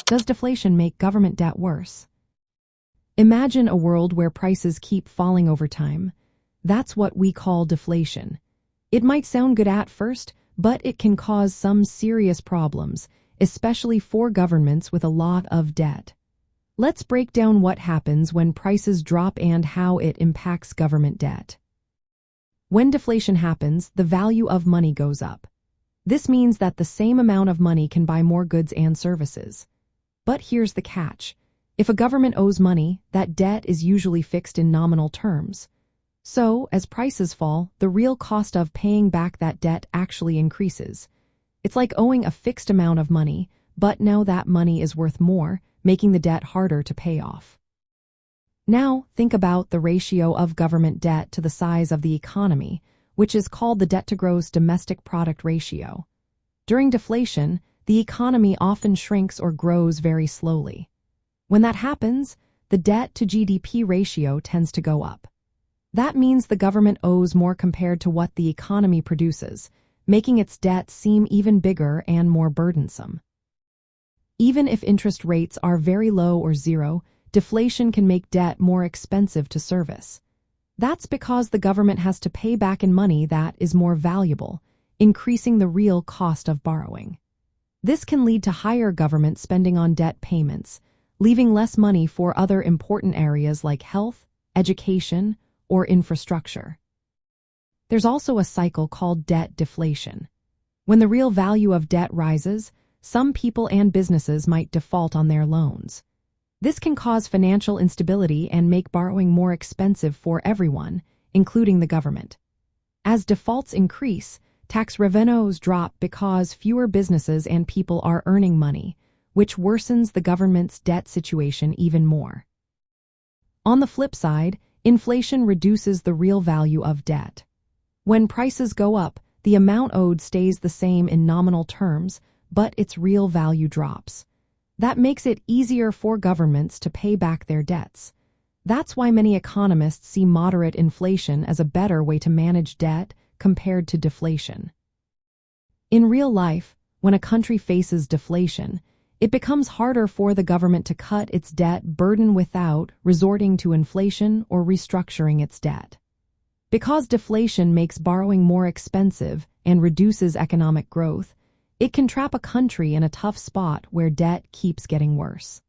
Does deflation make government debt worse? Imagine a world where prices keep falling over time. That's what we call deflation. It might sound good at first, but it can cause some serious problems, especially for governments with a lot of debt. Let's break down what happens when prices drop and how it impacts government debt. When deflation happens, the value of money goes up. This means that the same amount of money can buy more goods and services. But here's the catch. If a government owes money, that debt is usually fixed in nominal terms. So, as prices fall, the real cost of paying back that debt actually increases. It's like owing a fixed amount of money, but now that money is worth more, making the debt harder to pay off. Now, think about the ratio of government debt to the size of the economy, which is called the debt-to-gross domestic product ratio. During deflation, the economy often shrinks or grows very slowly. When that happens, the debt-to-GDP ratio tends to go up. That means the government owes more compared to what the economy produces, making its debt seem even bigger and more burdensome. Even if interest rates are very low or zero, deflation can make debt more expensive to service. That's because the government has to pay back in money that is more valuable, increasing the real cost of borrowing. This can lead to higher government spending on debt payments, leaving less money for other important areas like health, education, or infrastructure. There's also a cycle called debt deflation. When the real value of debt rises, some people and businesses might default on their loans. This can cause financial instability and make borrowing more expensive for everyone, including the government. As defaults increase, tax revenues drop because fewer businesses and people are earning money, which worsens the government's debt situation even more. On the flip side, inflation reduces the real value of debt. When prices go up, the amount owed stays the same in nominal terms, but its real value drops. That makes it easier for governments to pay back their debts. That's why many economists see moderate inflation as a better way to manage debt compared to deflation. In real life, when a country faces deflation, it becomes harder for the government to cut its debt burden without resorting to inflation or restructuring its debt. Because deflation makes borrowing more expensive and reduces economic growth, it can trap a country in a tough spot where debt keeps getting worse.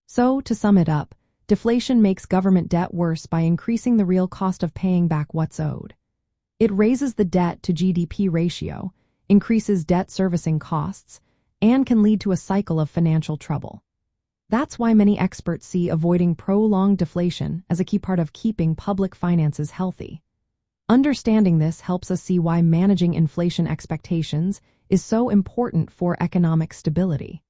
So, to sum it up, deflation makes government debt worse by increasing the real cost of paying back what's owed. It raises the debt-to-GDP ratio, increases debt servicing costs, and can lead to a cycle of financial trouble. That's why many experts see avoiding prolonged deflation as a key part of keeping public finances healthy. Understanding this helps us see why managing inflation expectations is so important for economic stability.